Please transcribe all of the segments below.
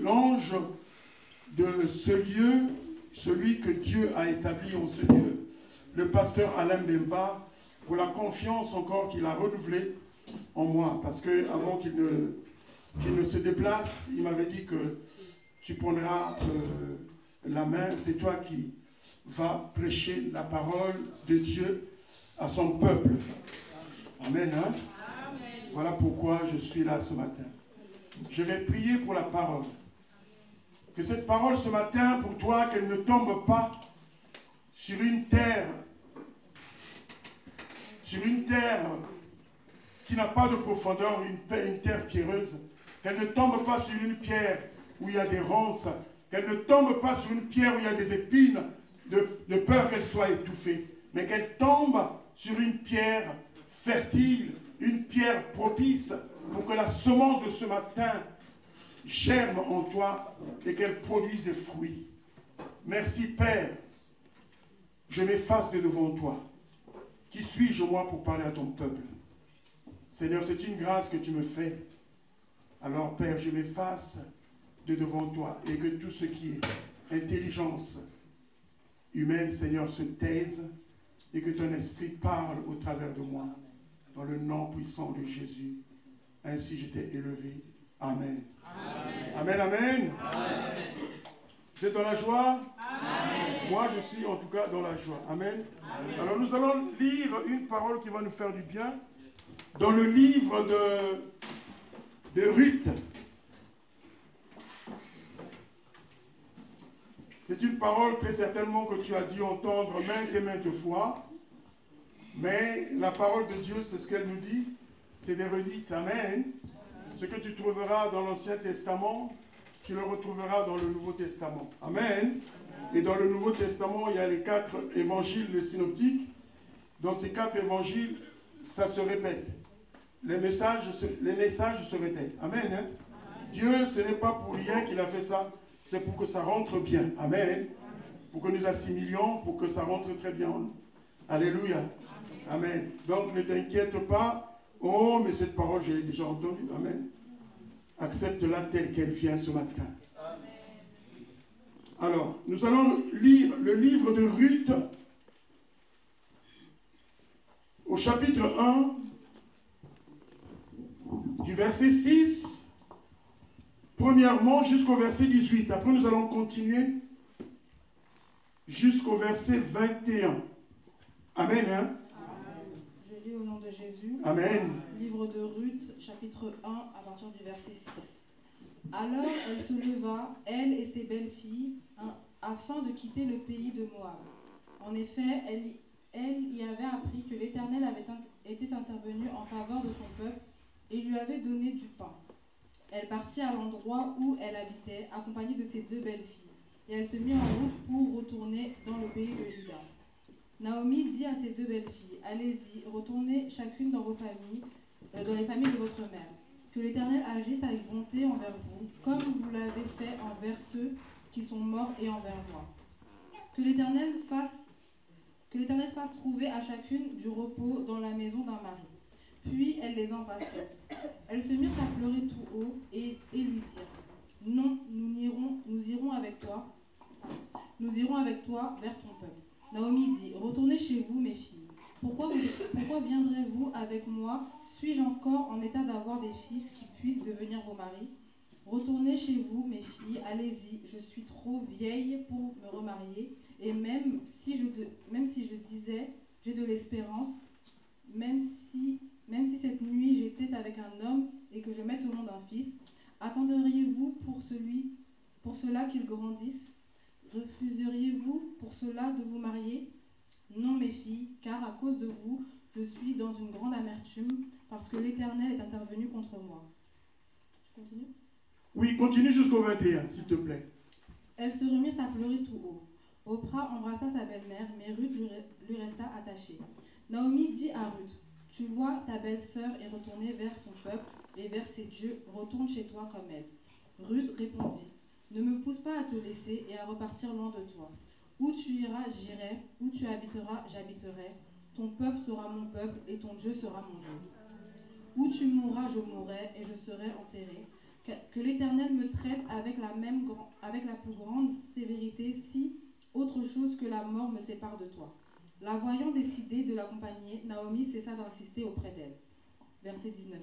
l'ange de ce lieu, celui que Dieu a établi en ce lieu, le pasteur Alain Bemba, pour la confiance encore qu'il a renouvelée en moi. Parce qu'avant qu'il ne se déplace, il m'avait dit que tu prendras la main, c'est toi qui vas prêcher la parole de Dieu à son peuple. Amen. Hein? Amen. Voilà pourquoi je suis là ce matin. Je vais prier pour la parole. Que cette parole ce matin, pour toi, qu'elle ne tombe pas sur une terre qui n'a pas de profondeur, une terre pierreuse. Qu'elle ne tombe pas sur une pierre où il y a des ronces. Qu'elle ne tombe pas sur une pierre où il y a des épines, de peur qu'elle soit étouffée. Mais qu'elle tombe sur une pierre fertile, une pierre propice, pour que la semence de ce matin germe en toi et qu'elle produise des fruits. Merci Père, je m'efface de devant toi. Qui suis-je moi pour parler à ton peuple? Seigneur, c'est une grâce que tu me fais. Alors Père, je m'efface de devant toi et que tout ce qui est intelligence humaine, Seigneur, se taise et que ton esprit parle au travers de moi. Dans le nom puissant de Jésus. Ainsi je t'ai élevé. Amen. Amen, amen. Amen. Amen. Vous êtes dans la joie? Amen. Moi, je suis en tout cas dans la joie. Amen. Amen. Alors, nous allons lire une parole qui va nous faire du bien dans le livre de Ruth. C'est une parole très certainement que tu as dû entendre maintes et maintes fois. Mais la parole de Dieu, c'est ce qu'elle nous dit. C'est des redites. Amen. Ce que tu trouveras dans l'Ancien Testament, tu le retrouveras dans le Nouveau Testament. Amen. Et dans le Nouveau Testament, il y a les 4 évangiles synoptiques. Dans ces 4 évangiles, ça se répète. Les messages se répètent. Amen. Hein? Dieu, ce n'est pas pour rien qu'il a fait ça. C'est pour que ça rentre bien. Amen. Pour que nous assimilions, pour que ça rentre très bien en nous. Alléluia. Amen. Donc ne t'inquiète pas. Oh, mais cette parole, je l'ai déjà entendue. Amen. Accepte-la telle qu'elle vient ce matin. Amen. Alors, nous allons lire le livre de Ruth au chapitre 1, du verset 6, premièrement jusqu'au verset 18. Après, nous allons continuer jusqu'au verset 21. Amen. Hein? Je lis au nom de Jésus. Amen. Livre de Ruth, chapitre 1, à partir du verset 6. Alors elle se leva, elle et ses belles-filles, afin de quitter le pays de Moab. En effet, elle y avait appris que l'Éternel était intervenu en faveur de son peuple et lui avait donné du pain. Elle partit à l'endroit où elle habitait, accompagnée de ses 2 belles-filles, et elle se mit en route pour retourner dans le pays de Juda. Naomi dit à ses 2 belles-filles, allez-y, retournez chacune dans vos familles, dans les familles de votre mère. Que l'Éternel agisse avec bonté envers vous, comme vous l'avez fait envers ceux qui sont morts et envers moi. Que l'Éternel fasse trouver à chacune du repos dans la maison d'un mari. Puis elle les embrassait. Elles se mirent à pleurer tout haut et lui dirent, non, nous irons avec toi vers ton peuple. Naomi dit, retournez chez vous, mes filles. Pourquoi viendrez-vous avec moi? Suis-je encore en état d'avoir des fils qui puissent devenir vos maris? Retournez chez vous, mes filles, allez-y, je suis trop vieille pour me remarier, et même si je disais, j'ai de l'espérance, même si cette nuit j'étais avec un homme et que je mette au monde un fils, attendriez-vous pour cela qu'il grandisse? Refuseriez-vous pour cela de vous marier? Non, mes filles, car à cause de vous, je suis dans une grande amertume, parce que l'Éternel est intervenu contre moi. Je continue? Oui, continue jusqu'au 21, s'il te plaît. Elles se remirent à pleurer tout haut. Oprah embrassa sa belle-mère, mais Ruth lui resta attachée. Naomi dit à Ruth, tu vois, ta belle-sœur est retournée vers son peuple et vers ses dieux, retourne chez toi comme elle. Ruth répondit, ne me pousse pas à te laisser et à repartir loin de toi. Où tu iras, j'irai, où tu habiteras, j'habiterai. Ton peuple sera mon peuple et ton Dieu sera mon Dieu. Où tu mourras, je mourrai et je serai enterré. que l'Éternel me traite avec la plus grande sévérité si autre chose que la mort me sépare de toi. La voyant décider de l'accompagner, Naomi cessa d'insister auprès d'elle. Verset 19.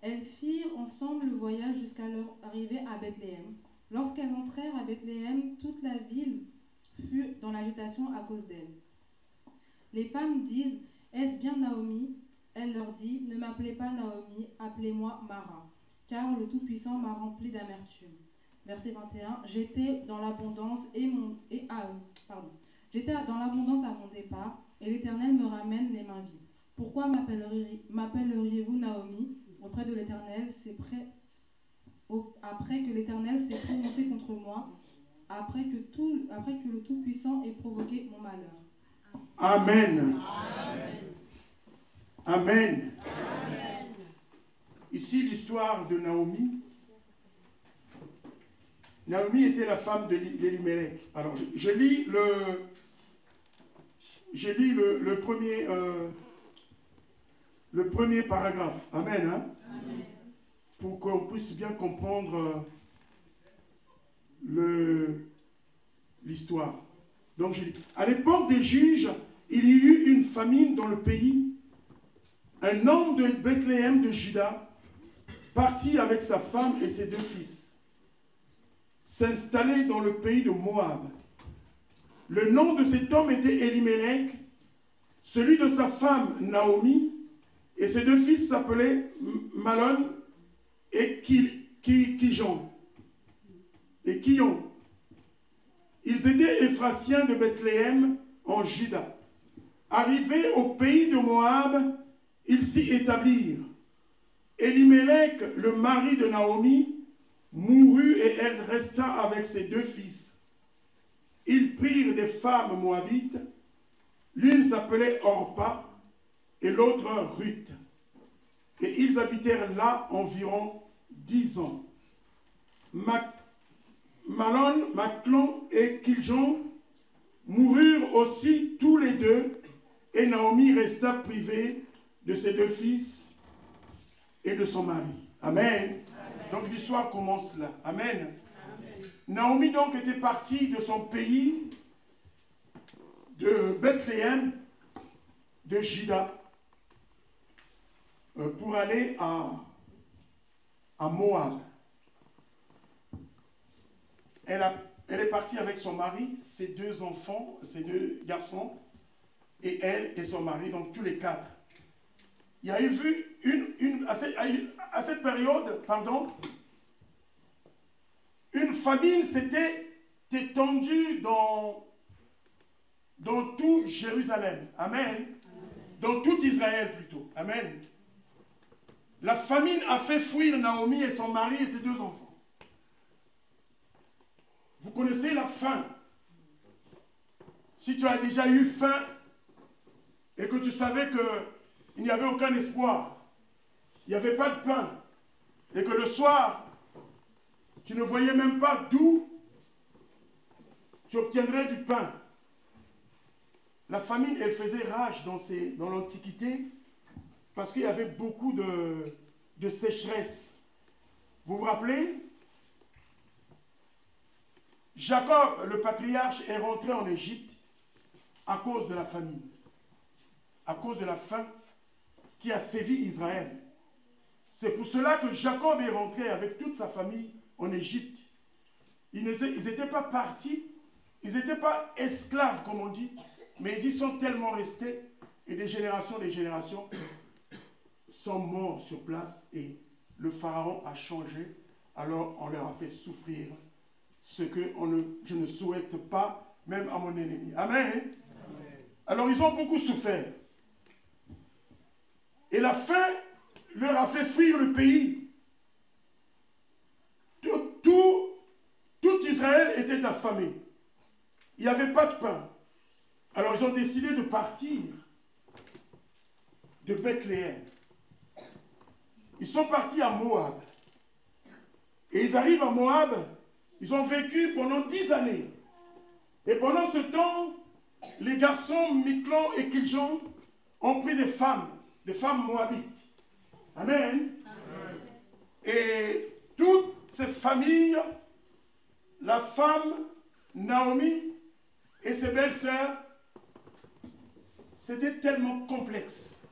Elles firent ensemble le voyage jusqu'à leur arrivée à Bethléem. Lorsqu'elles entrèrent à Bethléem, toute la ville fut dans l'agitation à cause d'elles. Les femmes disent « Est-ce bien Naomi ?» Elle leur dit « Ne m'appelez pas Naomi, appelez-moi Mara, car le Tout-Puissant m'a rempli d'amertume. » Verset 21. J'étais dans l'abondance J'étais dans l'abondance à mon départ, et l'Éternel me ramène les mains vides. Pourquoi m'appelleriez-vous Naomi auprès de l'Éternel? Après que l'Éternel s'est prononcé contre moi, après que le Tout-Puissant ait provoqué mon malheur. Amen. Amen. Amen. Ici, l'histoire de Naomi. Naomi était la femme d'Elimelech. Alors, je lis le premier paragraphe. Amen. Hein? Amen. Pour qu'on puisse bien comprendre l'histoire. Donc, je lis. À l'époque des juges, il y eut une famine dans le pays. Un homme de Bethléem de Juda partit avec sa femme et ses 2 fils, s'installer dans le pays de Moab. Le nom de cet homme était Elimelech, celui de sa femme Naomi, et ses 2 fils s'appelaient Malon et Kijon. Ils étaient Éphratiens de Bethléem en Juda. Arrivés au pays de Moab, ils s'y établirent. Elimelech, le mari de Naomi, mourut et elle resta avec ses 2 fils. Ils prirent des femmes moabites, l'une s'appelait Orpa et l'autre Ruth. Et ils habitèrent là environ 10 ans. Malon, Maclon et Kiljon moururent aussi tous les 2, et Naomi resta privée de ses 2 fils et de son mari. Amen. Amen. Donc l'histoire commence là. Amen. Amen. Naomi donc était partie de son pays, de Bethléem, de Juda, pour aller à Moab. Elle est partie avec son mari, ses 2 enfants, ses 2 garçons, et elle et son mari, donc tous les 4. Il y a eu à cette période, une famine s'était étendue dans tout Jérusalem. Amen. Dans tout Israël plutôt. Amen. La famine a fait fuir Naomi et son mari et ses 2 enfants. Vous connaissez la faim. Si tu as déjà eu faim et que tu savais qu'il n'y avait aucun espoir, il n'y avait pas de pain, et que le soir, tu ne voyais même pas d'où tu obtiendrais du pain. La famine, elle faisait rage dans l'Antiquité parce qu'il y avait beaucoup de sécheresse. Vous vous rappelez? Jacob, le patriarche, est rentré en Égypte à cause de la famine, à cause de la faim qui a sévi Israël. C'est pour cela que Jacob est rentré avec toute sa famille en Égypte. Ils n'étaient pas partis, ils n'étaient pas esclaves comme on dit, mais ils y sont tellement restés et des générations sont morts sur place et le pharaon a changé. Alors on leur a fait souffrir ce que je ne souhaite pas même à mon ennemi. Amen. Amen. Alors ils ont beaucoup souffert. Et la faim leur a fait fuir le pays. Tout Israël était affamé. Il n'y avait pas de pain. Alors ils ont décidé de partir de Bethléem. Ils sont partis à Moab. Et ils arrivent à Moab. Ils ont vécu pendant 10 années. Et pendant ce temps, les garçons Miclon et Kiljon ont pris des femmes moabites. Amen. Amen. Et toute ces familles, la femme, Naomi et ses belles-sœurs, c'était tellement complexe.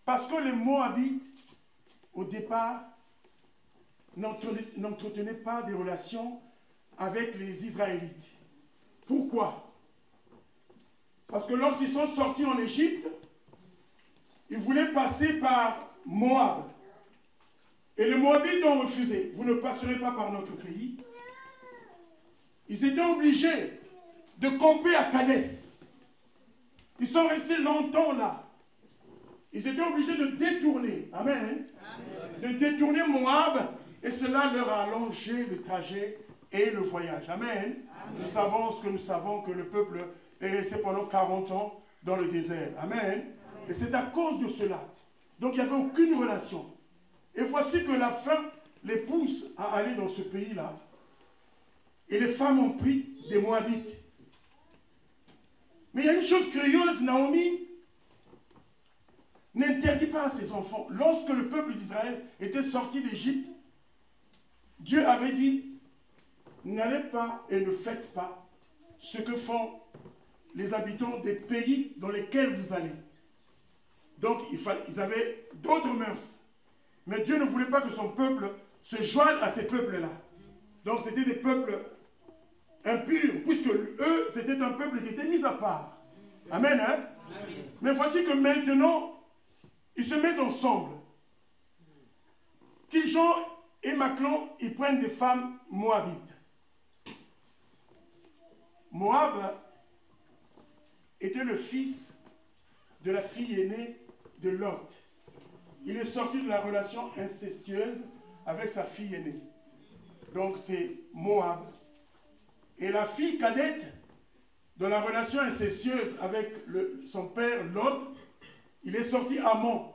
Parce que les Moabites, au départ, n'entretenaient pas des relations avec les Israélites. Pourquoi? Parce que lorsqu'ils sont sortis en Égypte, ils voulaient passer par Moab. Et les Moabites ont refusé. Vous ne passerez pas par notre pays. Ils étaient obligés de camper à Kadès. Ils sont restés longtemps là. Ils étaient obligés de détourner. Amen. Amen. De détourner Moab. Et cela leur a allongé le trajet et le voyage. Amen. Amen. Nous savons ce que nous savons, que le peuple est resté pendant 40 ans dans le désert. Amen. Amen. Et c'est à cause de cela. Donc il n'y avait aucune relation. Et voici que la faim les pousse à aller dans ce pays-là. Et les femmes ont pris des Moabites. Mais il y a une chose curieuse, Naomi n'interdit pas à ses enfants. Lorsque le peuple d'Israël était sorti d'Égypte, Dieu avait dit, n'allez pas et ne faites pas ce que font les habitants des pays dans lesquels vous allez. Donc, ils avaient d'autres mœurs. Mais Dieu ne voulait pas que son peuple se joigne à ces peuples-là. Donc, c'était des peuples impurs, puisque eux, c'était un peuple qui était mis à part. Amen, hein? Amen. Mais voici que maintenant, ils se mettent ensemble. Kiljon et Maclon, ils prennent des femmes moabites. Moab était le fils de la fille aînée de Lot. Il est sorti de la relation incestueuse avec sa fille aînée. Donc c'est Moab. Et la fille cadette, de la relation incestueuse avec son père Lot, il est sorti Ammon.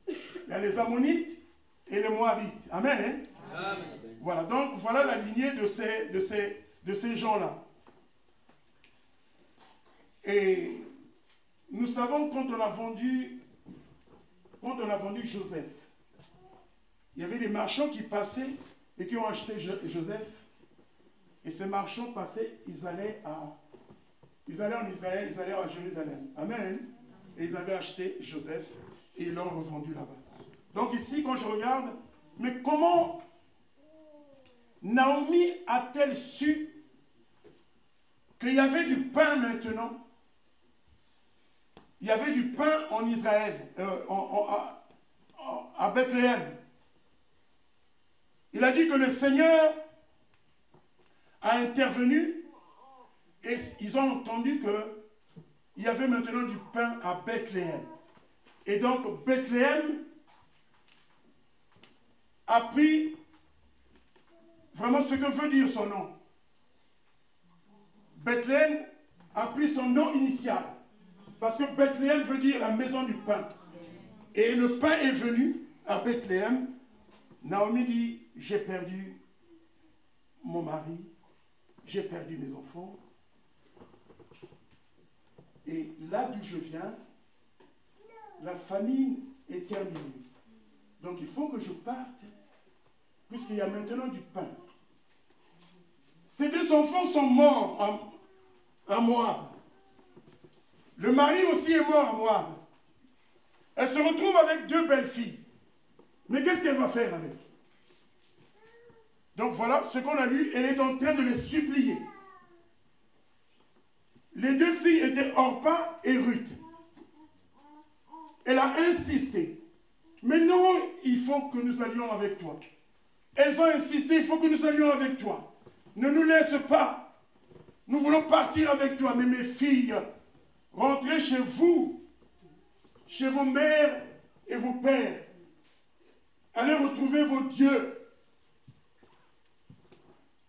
Il y a les Ammonites et les Moabites. Amen. Amen. Voilà, donc voilà la lignée de ces gens-là. Et nous savons quand on a vendu Joseph, il y avait des marchands qui passaient et qui ont acheté Joseph. Et ces marchands passaient, ils allaient en Israël, ils allaient à Jérusalem. Amen. Et ils avaient acheté Joseph et ils l'ont revendu là-bas. Donc ici, quand je regarde, mais comment Naomi a-t-elle su qu'il y avait du pain maintenant? Il y avait du pain en Israël, à Bethléem. Il a dit que le Seigneur a intervenu et ils ont entendu qu'il y avait maintenant du pain à Bethléem. Et donc Bethléem a pris vraiment ce que veut dire son nom. Bethléem a pris son nom initial. Parce que Bethléem veut dire la maison du pain. Et le pain est venu à Bethléem. Naomi dit, j'ai perdu mon mari, j'ai perdu mes enfants. Et là d'où je viens, la famine est terminée. Donc il faut que je parte, puisqu'il y a maintenant du pain. Ces deux enfants sont morts en Moab. Le mari aussi est mort à Moab. Elle se retrouve avec deux belles filles. Mais qu'est-ce qu'elle va faire avec? Donc voilà ce qu'on a lu. Elle est en train de les supplier. Les deux filles étaient Orpa et Ruth. Elle a insisté. Mais non, il faut que nous allions avec toi. Elles ont insisté, il faut que nous allions avec toi. Ne nous laisse pas. Nous voulons partir avec toi. Mais mes filles, rentrez chez vous, chez vos mères et vos pères. Allez retrouver vos dieux.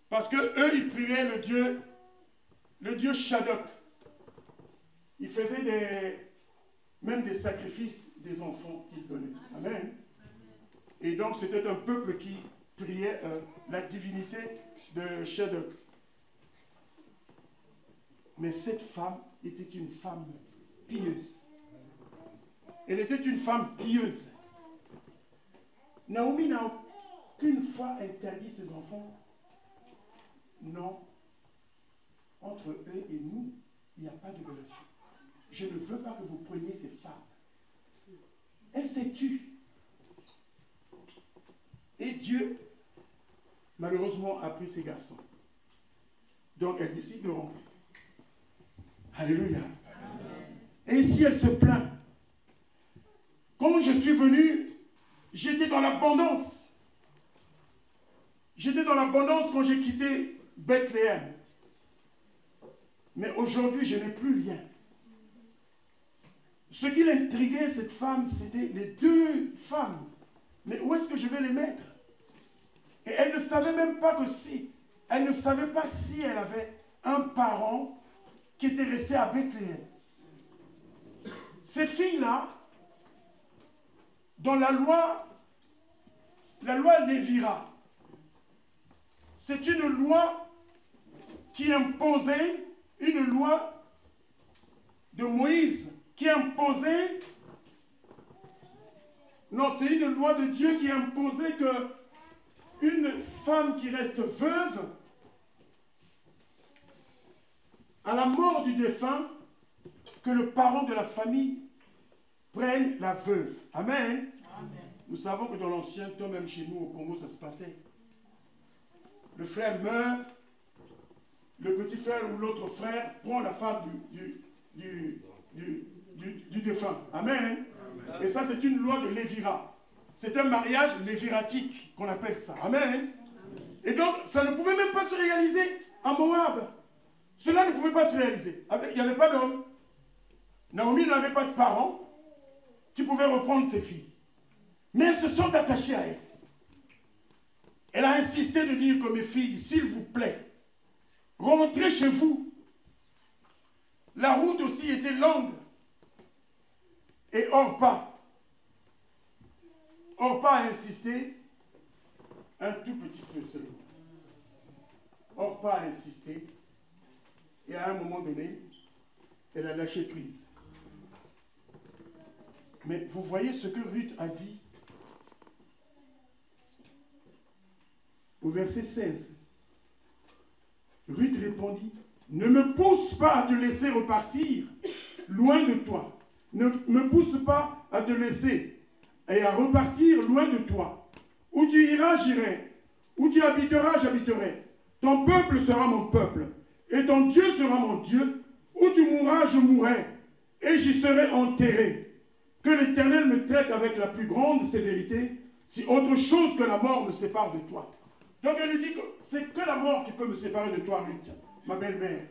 Parce que eux, ils priaient le dieu Shadok. Ils faisaient même des sacrifices des enfants qu'ils donnaient. Amen. Et donc, c'était un peuple qui priait la divinité de Shadok. Mais cette femme était une femme pieuse. Elle était une femme pieuse. Naomi n'a aucune fois interdit ses enfants. Non. Entre eux et nous, il n'y a pas de relation. Je ne veux pas que vous preniez ces femmes. Elle s'est tue. Et Dieu, malheureusement, a pris ses garçons. Donc, elle décide de rentrer. Alléluia. Et ici, elle se plaint. Quand je suis venu, j'étais dans l'abondance. J'étais dans l'abondance quand j'ai quitté Bethléem. Mais aujourd'hui, je n'ai plus rien. Ce qui l'intriguait, cette femme, c'était les deux femmes. Mais où est-ce que je vais les mettre? Et elle ne savait même pas que si. Elle ne savait pas si elle avait un parent qui était resté à Bethléem. Ces filles-là, dans la loi Lévira, c'est une loi qui imposait, une loi de Moïse, qui imposait, non, c'est une loi de Dieu qui imposait que une femme qui reste veuve, à la mort du défunt, que le parent de la famille prenne la veuve. Amen. Amen. Nous savons que dans l'ancien temps, même chez nous au Congo, ça se passait. Le frère meurt, le petit frère ou l'autre frère prend la femme du défunt. Amen. Amen. Et ça, c'est une loi de Lévira. C'est un mariage léviratique qu'on appelle ça. Amen. Amen. Et donc, ça ne pouvait même pas se réaliser en Moab. Cela ne pouvait pas se réaliser. Il n'y avait pas d'homme. Naomi n'avait pas de parents qui pouvaient reprendre ses filles. Mais elles se sont attachées à elle. Elle a insisté de dire que mes filles, s'il vous plaît, rentrez chez vous. La route aussi était longue. Et Orpa a insisté un tout petit peu seulement. Orpa a insisté. Et à un moment donné, elle a lâché prise. Mais vous voyez ce que Ruth a dit au verset 16. Ruth répondit, ne me pousse pas à te laisser repartir loin de toi. Ne me pousse pas à te laisser et à repartir loin de toi. Où tu iras, j'irai. Où tu habiteras, j'habiterai. Ton peuple sera mon peuple. Et ton Dieu sera mon Dieu. Où tu mourras, je mourrai. Et j'y serai enterré. Que l'Éternel me traite avec la plus grande sévérité, si autre chose que la mort me sépare de toi. Donc elle lui dit que c'est que la mort qui peut me séparer de toi, Ruth, ma belle-mère.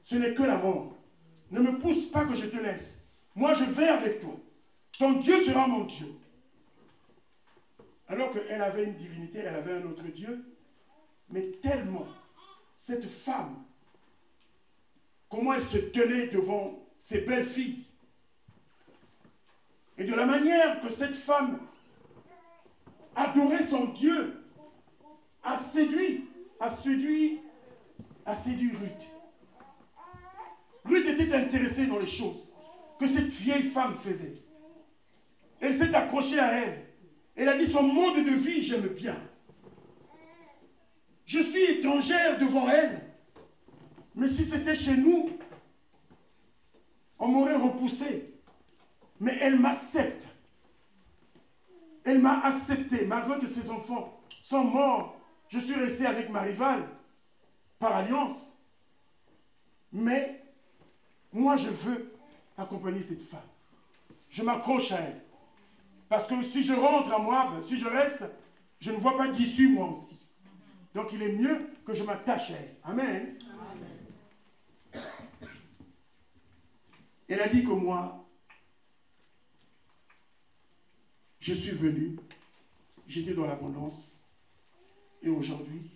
Ce n'est que la mort. Ne me pousse pas que je te laisse. Moi, je vais avec toi. Ton Dieu sera mon Dieu. Alors qu'elle avait une divinité, elle avait un autre Dieu. Mais tellement, cette femme, comment elle se tenait devant ses belles filles. Et de la manière que cette femme adorait son Dieu, a séduit Ruth. Ruth était intéressée dans les choses que cette vieille femme faisait. Elle s'est accrochée à elle. Elle a dit, son mode de vie, j'aime bien. Je suis étrangère devant elle. Mais si c'était chez nous, on m'aurait repoussé. Mais elle m'accepte. Elle m'a accepté, malgré que ses enfants sont morts. Je suis resté avec ma rivale, par alliance. Mais, moi, je veux accompagner cette femme. Je m'accroche à elle. Parce que si je rentre à Moab, si je reste, je ne vois pas d'issue, moi aussi. Donc, il est mieux que je m'attache à elle. Amen. Amen. Elle a dit que moi, je suis venu, j'étais dans l'abondance, et aujourd'hui,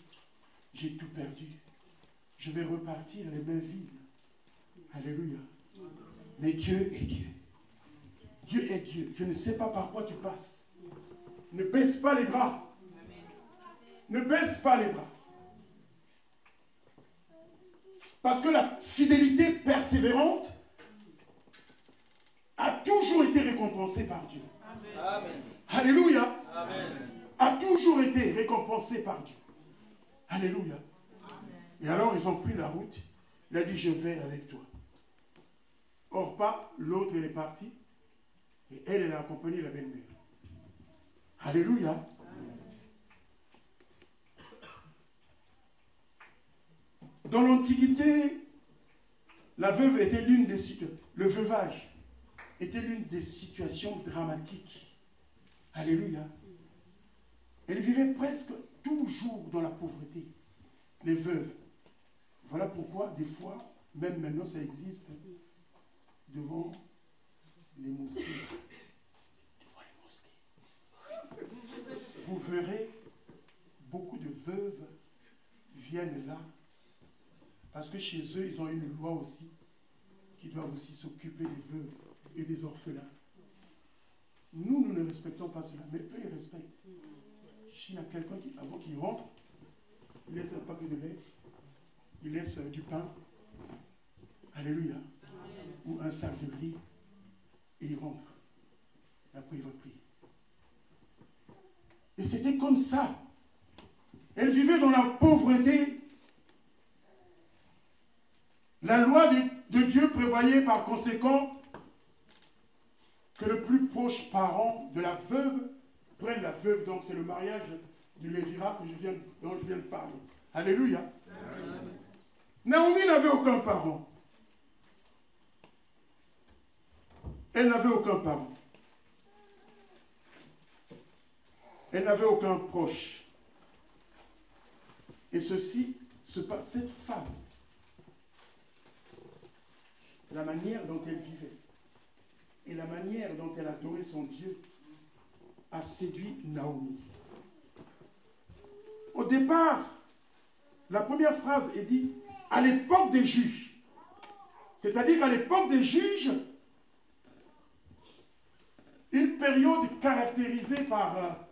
j'ai tout perdu. Je vais repartir les mains vides. Alléluia. Mais Dieu est Dieu. Dieu est Dieu. Je ne sais pas par quoi tu passes. Ne baisse pas les bras. Ne baisse pas les bras. Parce que la fidélité persévérante a toujours été récompensée par Dieu. Amen. Alléluia. Amen. A toujours été récompensé par Dieu. Alléluia. Et alors ils ont pris la route. Il a dit, je vais avec toi. Or pas, l'autre elle est partie. Et elle a accompagné la belle-mère. Alléluia. Dans l'Antiquité, la veuve était l'une des situations, le veuvage était l'une des situations dramatiques. Alléluia. Elle vivait presque toujours dans la pauvreté, les veuves. Voilà pourquoi, des fois, même maintenant ça existe, devant les mosquées. Devant les mosquées. Vous verrez, beaucoup de veuves viennent là, parce que chez eux, ils ont une loi aussi, qui doivent aussi s'occuper des veuves et des orphelins. Nous, nous ne respectons pas cela, mais eux, ils respectent. S'il y a quelqu'un qui, avant qu'il rentre, il laisse un paquet de lait, il laisse du pain, alléluia, ou un sac de riz, et il rentre. Et après, il va prier. Et c'était comme ça. Elle vivait dans la pauvreté. La loi de Dieu prévoyait par conséquent que le plus proche parent de la veuve prenne la veuve. Donc c'est le mariage du Lévira dont je viens de parler. Alléluia. Amen. Naomi n'avait aucun parent. Elle n'avait aucun parent. Elle n'avait aucun proche. Et ceci se passe, cette femme, la manière dont elle vivait et la manière dont elle adorait son Dieu a séduit Naomi. Au départ, la première phrase est dit à l'époque des juges. C'est-à-dire qu'à l'époque des juges, une période caractérisée par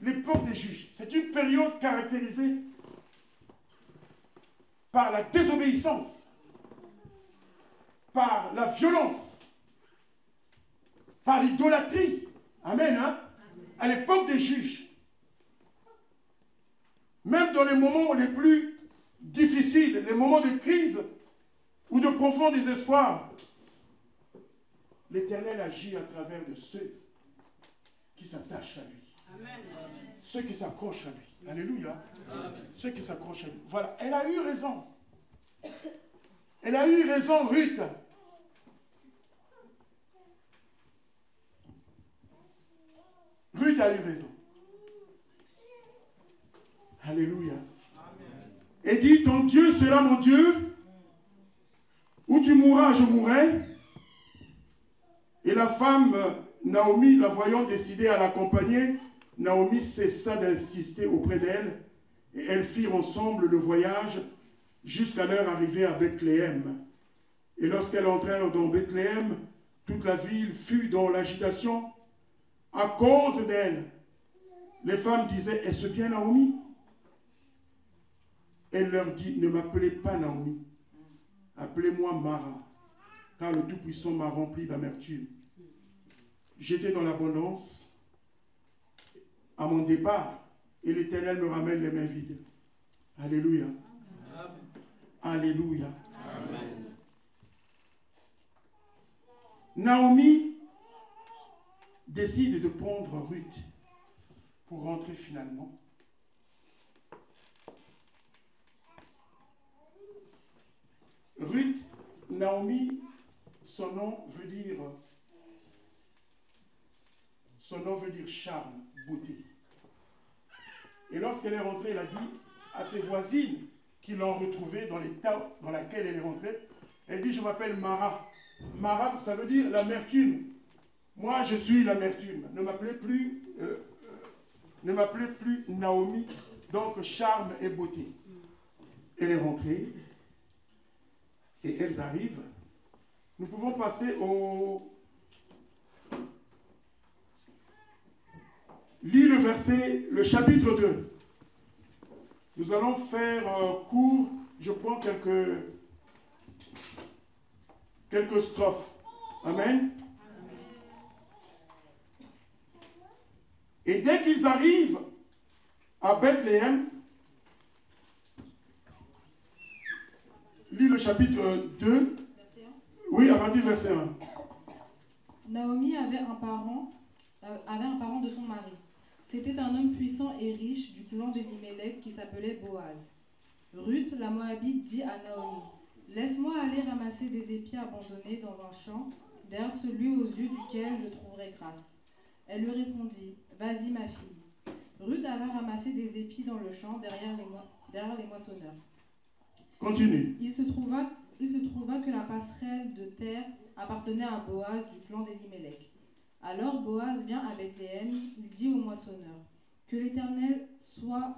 l'époque des juges. C'est une période caractérisée par la désobéissance, par la violence, par l'idolâtrie. Amen. Hein? À l'époque des juges, même dans les moments les plus difficiles, les moments de crise ou de profond désespoir, l'Éternel agit à travers de ceux qui s'attachent à lui. Amen. Ceux qui s'accrochent à lui. Alléluia. Amen. Ceux qui s'accrochent à lui. Voilà, elle a eu raison. Elle a eu raison, Ruth. Ruth a eu raison. Alléluia. Amen. Et dit, ton Dieu sera mon Dieu, où tu mourras, je mourrai. Et la femme, Naomi, la voyant décider à l'accompagner, Naomi cessa d'insister auprès d'elle, et elles firent ensemble le voyage jusqu'à leur arrivée à Bethléem. Et lorsqu'elles entrèrent dans Bethléem, toute la ville fut dans l'agitation à cause d'elle. Les femmes disaient, est-ce bien Naomi? Elle leur dit, ne m'appelez pas Naomi, appelez-moi Mara, car le Tout-Puissant m'a rempli d'amertume. J'étais dans l'abondance à mon départ, et l'Éternel me ramène les mains vides. Alléluia. Amen. Alléluia. Amen. Naomi décide de prendre Ruth pour rentrer finalement. Ruth, Naomi, son nom veut dire charme, beauté. Et lorsqu'elle est rentrée, elle a dit à ses voisines qui l'ont retrouvée dans l'état dans lequel elle est rentrée, elle dit, je m'appelle Mara. Mara, ça veut dire l'amertume. Moi, je suis l'amertume. Ne m'appelez plus Naomi, donc charme et beauté. Elle est rentrée et elles arrivent. Nous pouvons passer au... Lis le verset, le chapitre 2. Nous allons faire court, je prends quelques strophes. Amen. Et dès qu'ils arrivent à Bethléem, lis le chapitre 2, oui, à partir du verset 1. Naomi avait un parent de son mari. C'était un homme puissant et riche du clan d'Elimelech qui s'appelait Boaz. Ruth, la Moabite, dit à Naomi, « Laisse-moi aller ramasser des épis abandonnés dans un champ, derrière celui aux yeux duquel je trouverai grâce. » Elle lui répondit, « Vas-y, ma fille. » Ruth alla ramasser des épis dans le champ derrière les moissonneurs. Continue. Il se trouva que la passerelle de terre appartenait à Boaz du clan d'Elimelech. Alors Boaz vient à Bethléem, il dit au moissonneur, « Que l'Éternel soit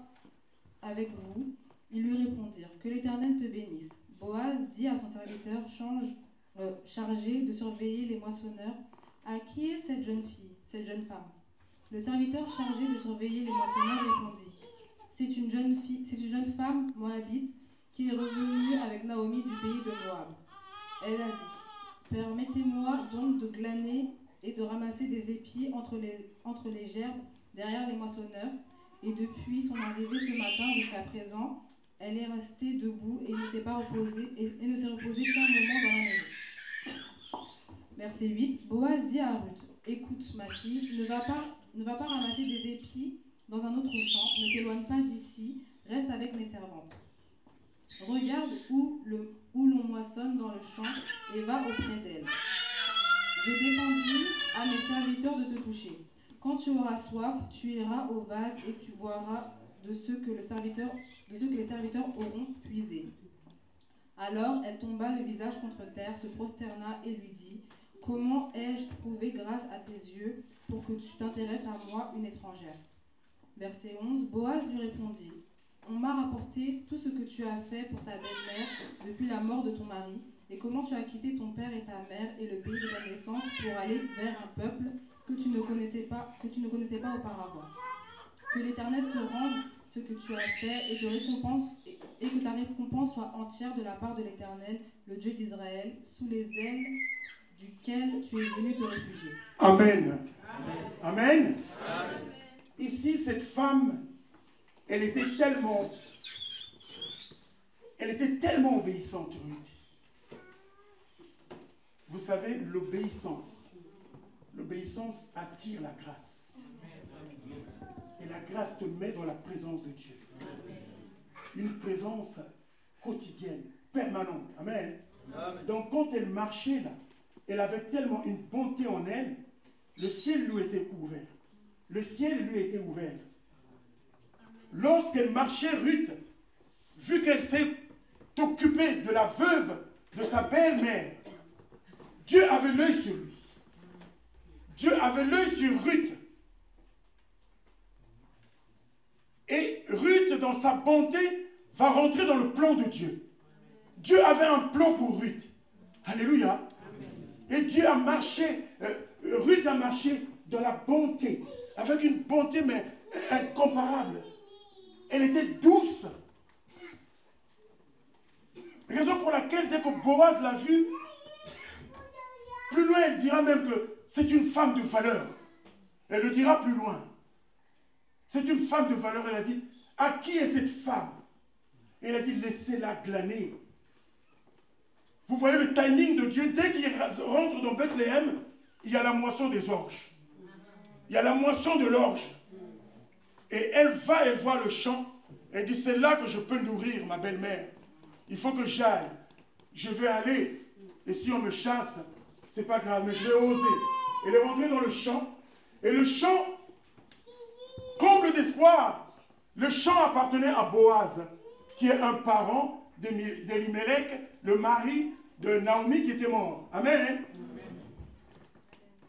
avec vous. » Ils lui répondirent, « Que l'Éternel te bénisse. » Boaz dit à son serviteur chargé de surveiller les moissonneurs, « À qui est cette jeune femme ?» Le serviteur chargé de surveiller les moissonneurs répondit, « C'est une jeune femme moabite qui est revenue avec Naomi du pays de Moab. » Elle a dit, « Permettez-moi donc de glaner et de ramasser des épis entre les gerbes derrière les moissonneurs. » Et depuis son arrivée ce matin jusqu'à présent, elle est restée debout et ne s'est reposée qu'un moment dans la maison. Verset 8. Boaz dit à Ruth, « Écoute, ma fille, ne va pas ramasser des épis dans un autre champ, ne t'éloigne pas d'ici, reste avec mes servantes. Regarde où l'on moissonne dans le champ et va auprès d'elle. J'ai défendu à mes serviteurs de te toucher. Quand tu auras soif, tu iras au vase et tu boiras de ce que les serviteurs auront puisé. » Alors elle tomba le visage contre terre, se prosterna et lui dit, « Comment ai-je trouvé grâce à tes yeux pour que tu t'intéresses à moi, une étrangère ?» Verset 11, Boaz lui répondit, « On m'a rapporté tout ce que tu as fait pour ta belle-mère depuis la mort de ton mari, et comment tu as quitté ton père et ta mère et le pays de ta naissance pour aller vers un peuple que tu ne connaissais pas auparavant. Que l'Éternel te rende ce que tu as fait et que ta récompense soit entière de la part de l'Éternel, le Dieu d'Israël, sous les ailes duquel tu es venu te réfugier. » Amen. Amen. Amen. Ici, cette femme, elle était tellement obéissante, Ruth. Vous savez, l'obéissance attire la grâce. Et la grâce te met dans la présence de Dieu. Une présence quotidienne, permanente. Amen. Donc quand elle marchait là, elle avait tellement une bonté en elle, le ciel lui était ouvert. Le ciel lui était ouvert. Lorsqu'elle marchait, Ruth, vu qu'elle s'est occupée de la veuve de sa belle-mère, Dieu avait l'œil sur lui. Dieu avait l'œil sur Ruth. Et Ruth, dans sa bonté, va rentrer dans le plan de Dieu. Dieu avait un plan pour Ruth. Alléluia. Et Dieu a marché, Ruth a marché dans la bonté, avec une bonté mais incomparable. Elle était douce. Raison pour laquelle, dès que Boaz l'a vue, plus loin, elle dira même que c'est une femme de valeur. Elle le dira plus loin. C'est une femme de valeur. Elle a dit, à qui est cette femme? Et elle a dit, laissez-la glaner. Vous voyez le timing de Dieu. Dès qu'il rentre dans Bethléem, il y a la moisson des orges. Il y a la moisson de l'orge. Et elle voit le champ. Elle dit, c'est là que je peux nourrir ma belle-mère. Il faut que j'aille. Je vais aller. Et si on me chasse, c'est pas grave, mais je vais oser. Elle est rentrée dans le champ. Et le champ, comble d'espoir, le champ appartenait à Boaz, qui est un parent d'Elimelech, le mari de Naomi qui était mort. Amen.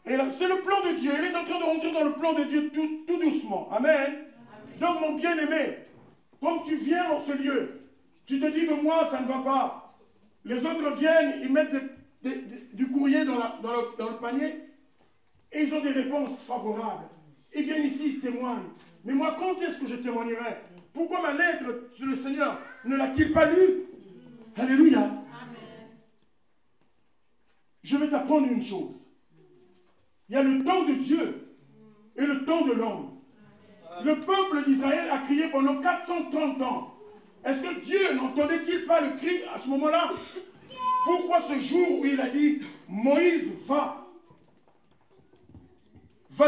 Et c'est le plan de Dieu. Elle est en train de rentrer dans le plan de Dieu tout doucement. Amen. Donc mon bien-aimé, comme tu viens dans ce lieu, tu te dis que moi, ça ne va pas. Les autres viennent, ils mettent du courrier dans le panier et ils ont des réponses favorables. Ils viennent ici, ils témoignent. Mais moi, quand est-ce que je témoignerai? Pourquoi ma lettre sur le Seigneur ne l'a-t-il pas lue? Alléluia. Amen. Je vais t'apprendre une chose. Il y a le temps de Dieu et le temps de l'homme. Le peuple d'Israël a crié pendant 430 ans. Est-ce que Dieu n'entendait-il pas le cri à ce moment-là? Pourquoi ce jour où il a dit, Moïse, va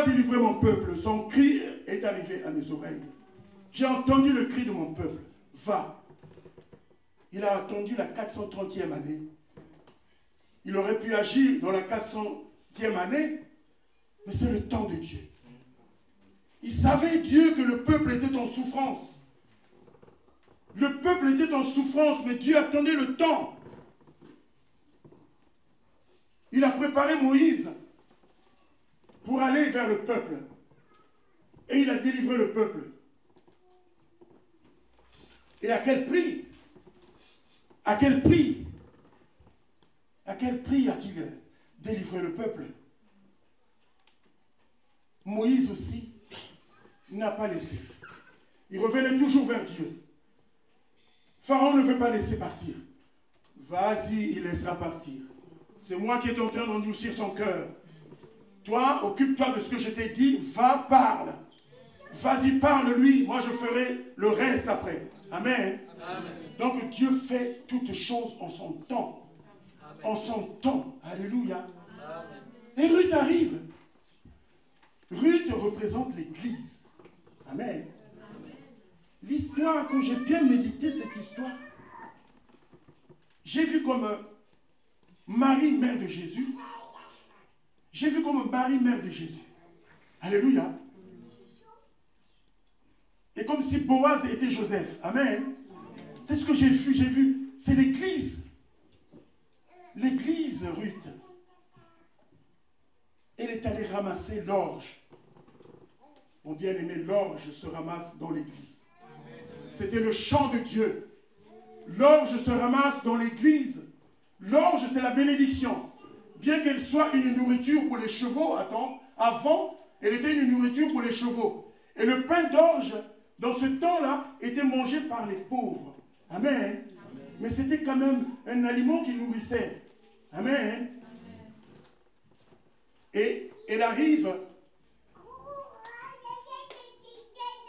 délivrer mon peuple, son cri est arrivé à mes oreilles. J'ai entendu le cri de mon peuple, va. Il a attendu la 430e année. Il aurait pu agir dans la 400e année, mais c'est le temps de Dieu. Il savait, Dieu, que le peuple était en souffrance. Le peuple était en souffrance, mais Dieu attendait le temps. Il a préparé Moïse pour aller vers le peuple. Et il a délivré le peuple. Et à quel prix? À quel prix? À quel prix a-t-il délivré le peuple? Moïse aussi n'a pas laissé. Il revenait toujours vers Dieu. Pharaon ne veut pas laisser partir. Vas-y, il laissera partir. C'est moi qui est en train d'endurcir son cœur. Toi, occupe-toi de ce que je t'ai dit. Va, parle. Vas-y, parle-lui. Moi, je ferai le reste après. Amen. Amen. Donc, Dieu fait toutes choses en son temps. Amen. En son temps. Alléluia. Amen. Et Ruth arrive. Ruth représente l'Église. Amen. L'histoire, quand j'ai bien médité cette histoire, j'ai vu comme Marie, mère de Jésus. J'ai vu comme Marie, mère de Jésus. Alléluia. Et comme si Boaz était Joseph. Amen. C'est ce que j'ai vu. J'ai vu. C'est l'Église. L'Église, Ruth. Elle est allée ramasser l'orge. Mon bien-aimé, l'orge se ramasse dans l'Église. C'était le chant de Dieu. L'orge se ramasse dans l'Église. L'orge, c'est la bénédiction. Bien qu'elle soit une nourriture pour les chevaux, avant, elle était une nourriture pour les chevaux. Et le pain d'orge, dans ce temps-là, était mangé par les pauvres. Amen. Amen. Mais c'était quand même un aliment qui nourrissait. Amen. Et elle arrive.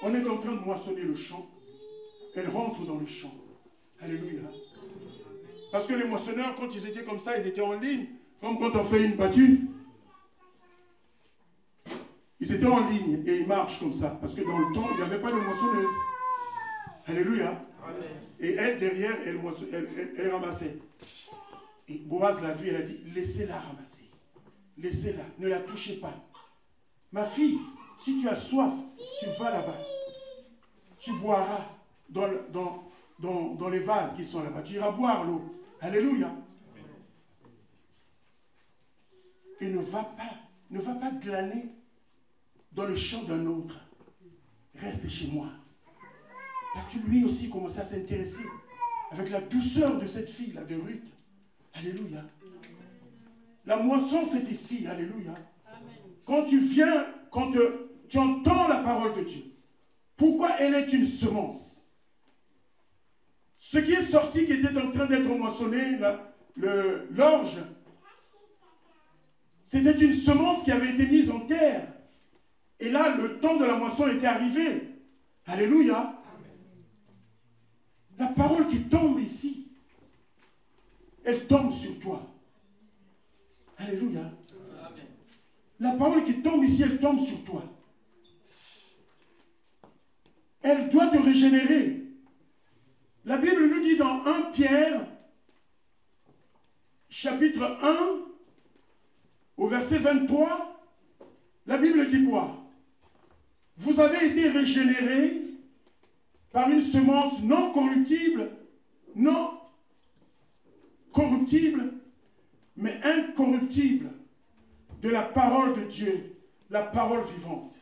On est en train de moissonner le champ. Elle rentre dans le champ. Alléluia. Parce que les moissonneurs, quand ils étaient comme ça, ils étaient en ligne. Comme quand on fait une battue. Ils étaient en ligne et ils marchent comme ça. Parce que dans le temps, il n'y avait pas de moissonneuse. Alléluia. Amen. Et elle, derrière, elle ramassait. Et Boaz l'a vue, elle a dit, laissez-la ramasser. Laissez-la, ne la touchez pas. Ma fille, si tu as soif, tu vas là-bas. Tu boiras dans les vases qui sont là-bas. Tu iras boire l'eau. Alléluia. Et ne va pas glaner dans le champ d'un autre. Reste chez moi. Parce que lui aussi commençait à s'intéresser avec la douceur de cette fille-là, de Ruth. Alléluia. La moisson, c'est ici. Alléluia. Quand tu viens, quand tu entends la parole de Dieu, pourquoi elle est une semence? Ce qui est sorti, qui était en train d'être moissonné, l'orge, c'était une semence qui avait été mise en terre. Et là, le temps de la moisson était arrivé. Alléluia. La parole qui tombe ici, elle tombe sur toi. Alléluia. La parole qui tombe ici, elle tombe sur toi. Elle doit te régénérer. La Bible nous dit dans 1 Pierre, chapitre 1, au verset 23, la Bible dit quoi? Vous avez été régénérés par une semence non corruptible, mais incorruptible, de la parole de Dieu, la parole vivante.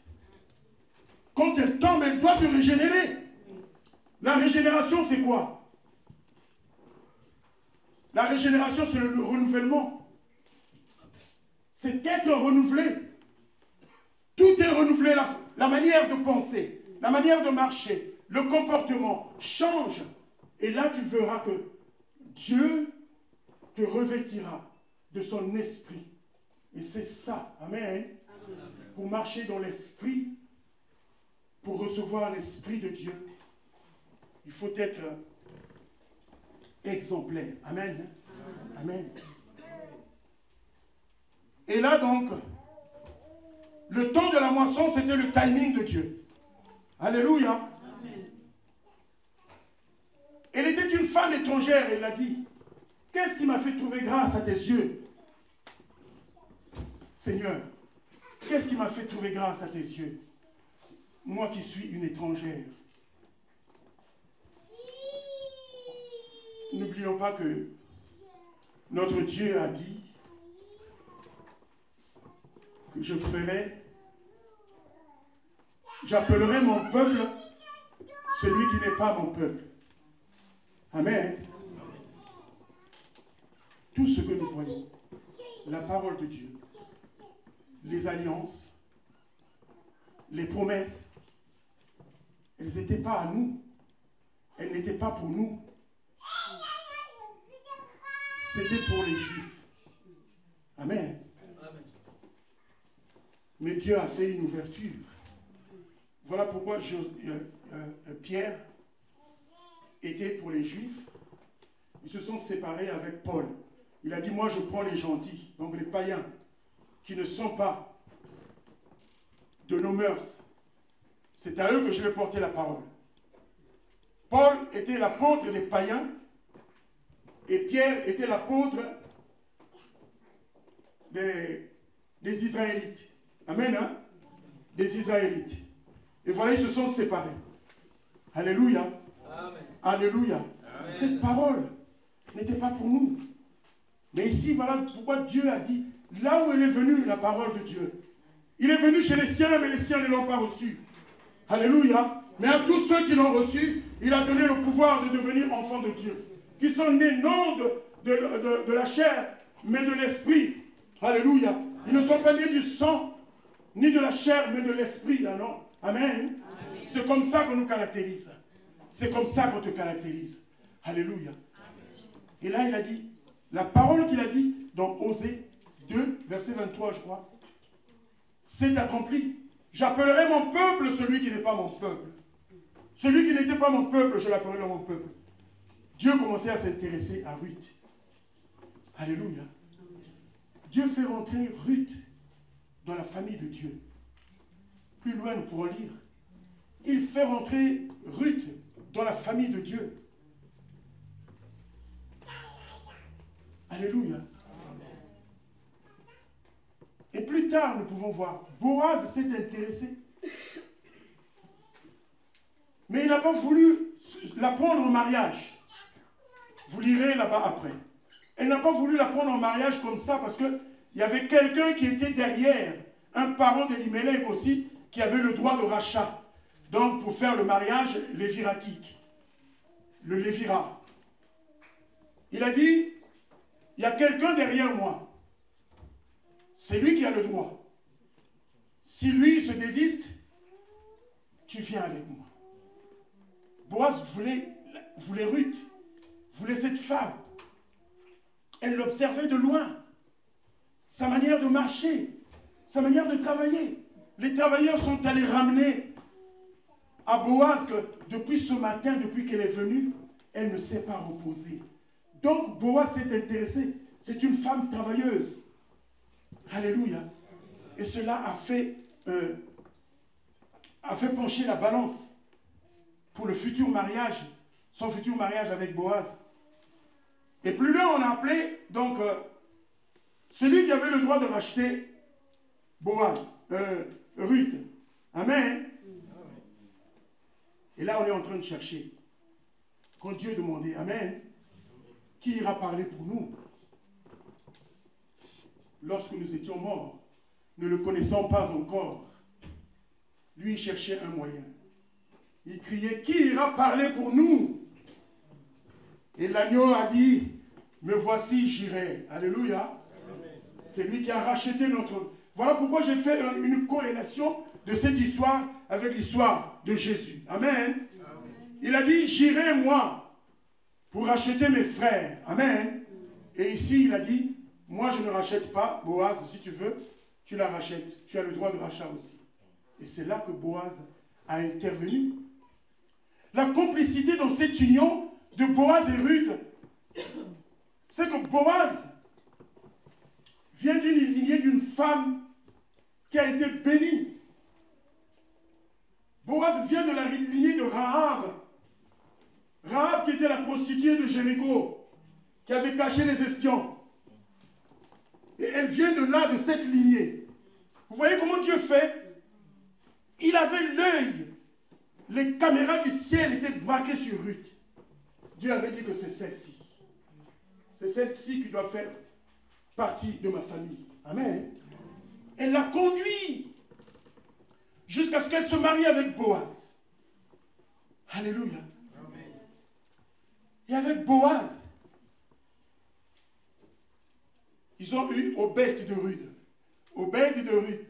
Quand elle tombe, elle doit se régénérer. La régénération, c'est quoi? La régénération, c'est le renouvellement. C'est être renouvelé. Tout est renouvelé. La manière de penser, la manière de marcher, le comportement change. Et là, tu verras que Dieu te revêtira de son esprit. Et c'est ça. Amen. Amen. Pour marcher dans l'esprit, pour recevoir l'Esprit de Dieu, il faut être exemplaire. Amen. Amen. Et là donc, le temps de la moisson, c'était le timing de Dieu. Alléluia. Elle était une femme étrangère, elle l'a dit. Qu'est-ce qui m'a fait trouver grâce à tes yeux? Seigneur, qu'est-ce qui m'a fait trouver grâce à tes yeux? Moi qui suis une étrangère. N'oublions pas que notre Dieu a dit que j'appellerai mon peuple celui qui n'est pas mon peuple. Amen. Tout ce que nous voyons, la parole de Dieu, les alliances, les promesses, elles n'étaient pas à nous. Elles n'étaient pas pour nous. C'était pour les Juifs. Amen. Mais Dieu a fait une ouverture. Voilà pourquoi Pierre était pour les Juifs. Ils se sont séparés avec Paul. Il a dit, moi je prends les gentils, donc les païens, qui ne sont pas de nos mœurs. C'est à eux que je vais porter la parole. Paul était l'apôtre des païens et Pierre était l'apôtre des Israélites. Amen, hein? Des Israélites. Et voilà, ils se sont séparés. Alléluia. Amen. Alléluia. Amen. Cette parole n'était pas pour nous. Mais ici, voilà pourquoi Dieu a dit, là où elle est venue, la parole de Dieu. Il est venu chez les siens, mais les siens ne l'ont pas reçu. Alléluia. Mais à tous ceux qui l'ont reçu, il a donné le pouvoir de devenir enfants de Dieu. Qui sont nés non de la chair, mais de l'esprit. Alléluia. Ils ne sont pas nés du sang, ni de la chair, mais de l'esprit. Ah non. Amen. C'est comme ça qu'on nous caractérise. C'est comme ça qu'on te caractérise. Alléluia. Et là, il a dit, la parole qu'il a dite dans Osée 2, verset 23, je crois, c'est accompli. J'appellerai mon peuple celui qui n'est pas mon peuple. Celui qui n'était pas mon peuple, je l'appellerai mon peuple. Dieu commençait à s'intéresser à Ruth. Alléluia. Dieu fait rentrer Ruth dans la famille de Dieu. Plus loin, nous pourrons lire. Il fait rentrer Ruth dans la famille de Dieu. Alléluia. Et plus tard, nous pouvons voir, Boaz s'est intéressé. Mais il n'a pas voulu la prendre en mariage. Vous lirez là-bas après. Elle n'a pas voulu la prendre en mariage comme ça parce qu'il y avait quelqu'un qui était derrière, un parent d'Elimelech aussi, qui avait le droit de rachat. Donc, pour faire le mariage léviratique, le lévira. Il a dit, il y a quelqu'un derrière moi. C'est lui qui a le droit. Si lui se désiste, tu viens avec moi. Boaz voulait Ruth, voulait cette femme. Elle l'observait de loin. Sa manière de marcher, sa manière de travailler. Les travailleurs sont allés ramener à Boaz que depuis ce matin, depuis qu'elle est venue, elle ne s'est pas reposée. Donc Boaz s'est intéressé. C'est une femme travailleuse. Alléluia. Et cela a fait pencher la balance pour le futur mariage, son futur mariage avec Boaz. Et plus loin, on a appelé donc celui qui avait le droit de racheter Boaz, Ruth. Amen. Et là, on est en train de chercher. Quand Dieu demandait, Amen, qui ira parler pour nous? Lorsque nous étions morts, ne le connaissant pas encore, lui cherchait un moyen. Il criait, qui ira parler pour nous? Et l'agneau a dit, me voici, j'irai. Alléluia. C'est lui qui a racheté notre... Voilà pourquoi j'ai fait une corrélation de cette histoire avec l'histoire de Jésus. Amen. Il a dit, j'irai moi pour racheter mes frères. Amen. Et ici, il a dit, moi je ne rachète pas, Boaz, si tu veux, tu la rachètes. Tu as le droit de rachat aussi. Et c'est là que Boaz a intervenu. La complicité dans cette union de Boaz et Ruth, c'est que Boaz vient d'une lignée d'une femme qui a été bénie. Boaz vient de la lignée de Rahab. Rahab qui était la prostituée de Jéricho, qui avait caché les espions. Et elle vient de là, de cette lignée. Vous voyez comment Dieu fait? Il avait l'œil. Les caméras du ciel étaient braquées sur Ruth. Dieu avait dit que c'est celle-ci. C'est celle-ci qui doit faire partie de ma famille. Amen. Elle l'a conduit jusqu'à ce qu'elle se marie avec Boaz. Alléluia. Amen. Et avec Boaz, ils ont eu Obed de Ruth. Obed de Ruth.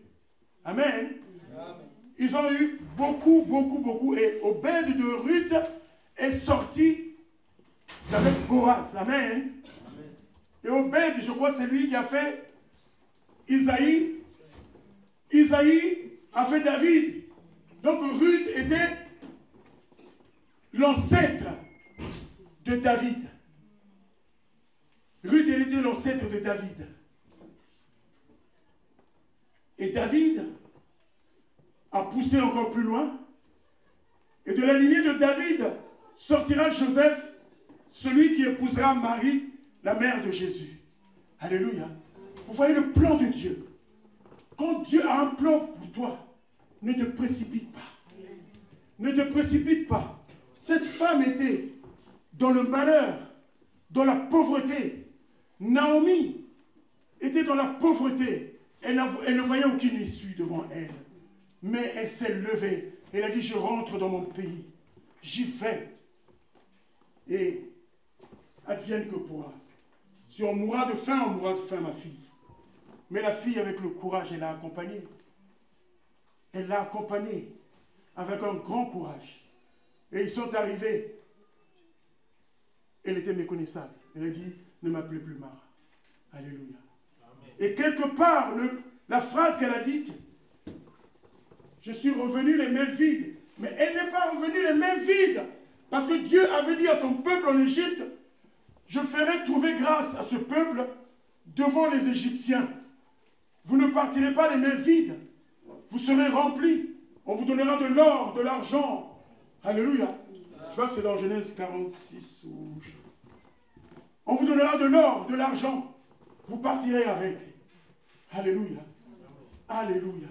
Amen. Amen. Ils ont eu beaucoup, beaucoup, beaucoup. Et Obed de Ruth est sorti avec Boaz. Amen. Amen. Et Obed, je crois, c'est lui qui a fait Isaïe. Isaïe a fait David. Donc Ruth était l'ancêtre de David. Ruth, elle était l'ancêtre de David. Et David a poussé encore plus loin. Et de la lignée de David sortira Joseph, celui qui épousera Marie, la mère de Jésus. Alléluia. Vous voyez le plan de Dieu. Quand Dieu a un plan pour toi, ne te précipite pas. Ne te précipite pas. Cette femme était dans le malheur, dans la pauvreté. Naomi était dans la pauvreté. Elle ne voyait aucune issue devant elle. Mais elle s'est levée. Elle a dit, je rentre dans mon pays. J'y vais. Et advienne que pourra. Si on mourra de faim, on mourra de faim, ma fille. Mais la fille, avec le courage, elle l'a accompagnée. Elle l'a accompagnée avec un grand courage. Et ils sont arrivés. Elle était méconnaissable. Elle a dit, ne m'appelez plus Mara. Alléluia. Amen. Et quelque part, la phrase qu'elle a dite, je suis revenu les mains vides. Mais elle n'est pas revenue les mains vides. Parce que Dieu avait dit à son peuple en Égypte, je ferai trouver grâce à ce peuple devant les Égyptiens. Vous ne partirez pas les mains vides. Vous serez remplis. On vous donnera de l'or, de l'argent. Alléluia. Je crois que c'est dans Genèse 46. On vous donnera de l'or, de l'argent. Vous partirez avec. Alléluia. Alléluia.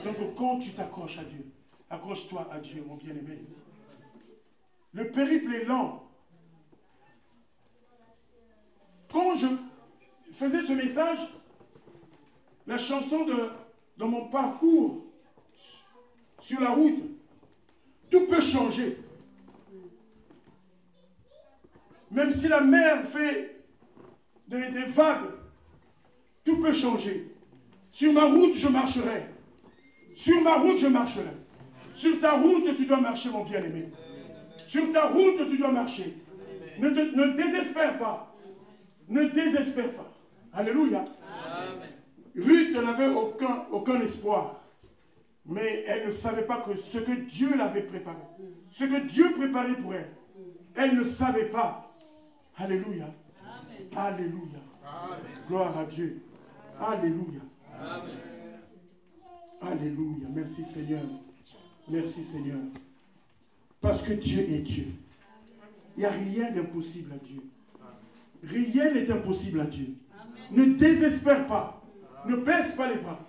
Donc quand tu t'accroches à Dieu, accroche-toi à Dieu, mon bien-aimé. Le périple est lent. Quand je faisais ce message, la chanson dans mon parcours sur la route, tout peut changer. Même si la mer fait des vagues, tout peut changer. Sur ma route, je marcherai. Sur ma route, je marcherai. Sur ta route, tu dois marcher, mon bien-aimé. Sur ta route, tu dois marcher. Ne désespère pas. Ne désespère pas. Alléluia. Amen. Ruth n'avait aucun espoir. Mais elle ne savait pas que ce que Dieu l'avait préparé, ce que Dieu préparait pour elle, elle ne savait pas. Alléluia. Amen. Alléluia. Amen. Gloire à Dieu. Alléluia. Amen. Alléluia. Merci Seigneur. Merci Seigneur. Parce que Dieu est Dieu. Il n'y a rien d'impossible à Dieu. Rien n'est impossible à Dieu. Amen. Ne désespère pas. Ne baisse pas les bras.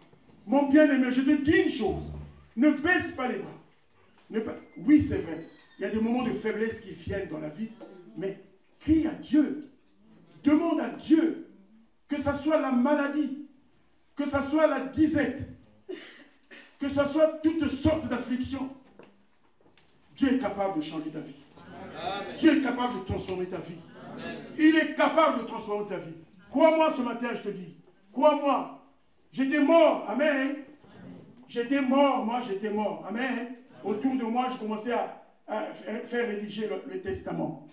Mon bien-aimé, je te dis une chose. Ne baisse pas les bras. Oui, c'est vrai. Il y a des moments de faiblesse qui viennent dans la vie. Mais crie à Dieu. Demande à Dieu. Que ce soit la maladie. Que ce soit la disette. Que ce soit toutes sortes d'afflictions. Dieu est capable de changer ta vie. Amen. Dieu est capable de transformer ta vie. Amen. Il est capable de transformer ta vie. Crois-moi ce matin, je te dis. Crois-moi. J'étais mort. Amen. J'étais mort. Moi, j'étais mort. Amen. Autour de moi, je commençais à faire rédiger le testament.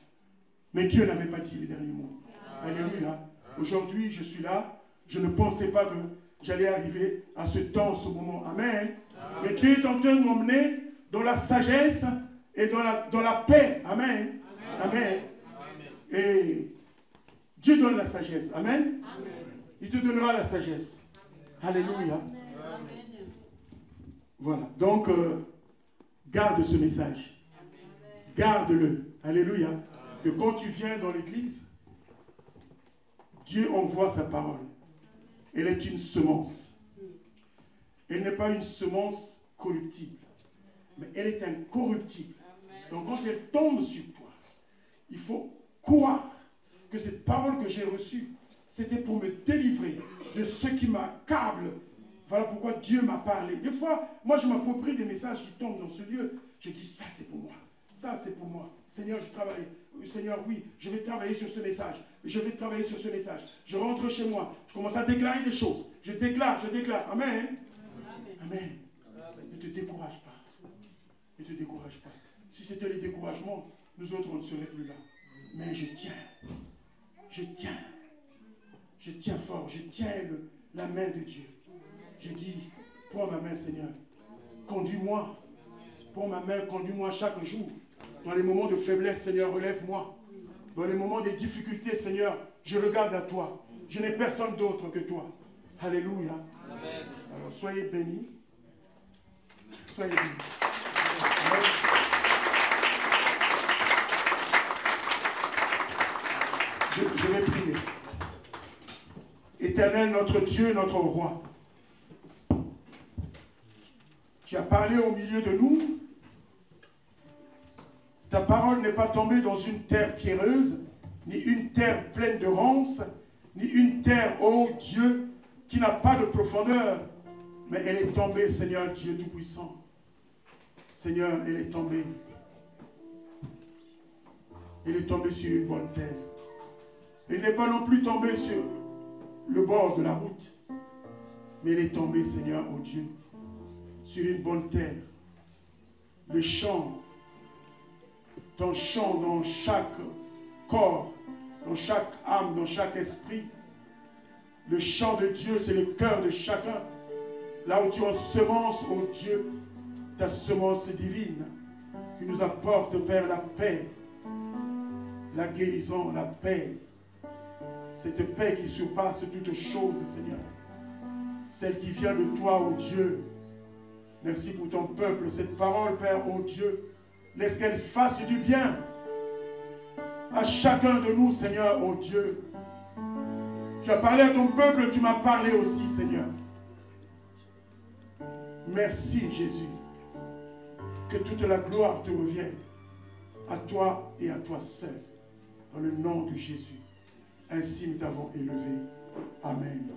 Mais Dieu n'avait pas dit le dernier mot. Alléluia. Aujourd'hui, je suis là. Je ne pensais pas que j'allais arriver à ce temps, ce moment. Amen. Mais Dieu est en train de m'emmener dans la sagesse et dans la paix. Amen. Amen. Et Dieu donne la sagesse. Amen. Il te donnera la sagesse. Alléluia. Voilà. Donc, garde ce message. Garde-le. Alléluia. Que quand tu viens dans l'église, Dieu envoie sa parole. Elle est une semence. Elle n'est pas une semence corruptible, mais elle est incorruptible. Donc quand elle tombe sur toi, il faut croire que cette parole que j'ai reçue, c'était pour me délivrer de ce qui m'accable. Voilà pourquoi Dieu m'a parlé. Des fois, moi je m'approprie des messages qui tombent dans ce lieu. Je dis, ça c'est pour moi. Ça c'est pour moi. Seigneur, je travaille. Seigneur, oui, je vais travailler sur ce message. Je vais travailler sur ce message. Je rentre chez moi. Je commence à déclarer des choses. Je déclare. Amen. Amen. Ne te décourage pas. Ne te décourage pas. Si c'était le découragement, nous autres, on ne serait plus là. Mais je tiens. Je tiens. Je tiens fort. Je tiens la main de Dieu. Je dis, prends ma main, Seigneur. Conduis-moi. Prends ma main, conduis-moi chaque jour. Dans les moments de faiblesse, Seigneur, relève-moi. Dans les moments de difficultés, Seigneur, je regarde à toi. Je n'ai personne d'autre que toi. Alléluia. Amen. Alors, soyez bénis. Soyez bénis. Amen. Je vais prier. Éternel, notre Dieu, notre roi. Tu as parlé au milieu de nous. Ta parole n'est pas tombée dans une terre pierreuse, ni une terre pleine de ronces, ni une terre, ô Dieu, qui n'a pas de profondeur, mais elle est tombée, Seigneur Dieu Tout-Puissant. Seigneur, elle est tombée. Elle est tombée sur une bonne terre. Elle n'est pas non plus tombée sur le bord de la route, mais elle est tombée, Seigneur, ô Dieu, sur une bonne terre. Le chant, ton chant dans chaque corps, dans chaque âme, dans chaque esprit. Le chant de Dieu, c'est le cœur de chacun. Là où tu ensemences, ô Dieu, ta semence divine, qui nous apporte, Père, la paix, la guérison, la paix. Cette paix qui surpasse toutes choses, Seigneur. Celle qui vient de toi, ô Dieu. Merci pour ton peuple, cette parole, Père, ô Dieu. Laisse qu'elle fasse du bien à chacun de nous, Seigneur, ô Dieu. Tu as parlé à ton peuple, tu m'as parlé aussi, Seigneur. Merci, Jésus. Que toute la gloire te revienne à toi et à toi seul. Dans le nom de Jésus. Ainsi nous t'avons élevé. Amen.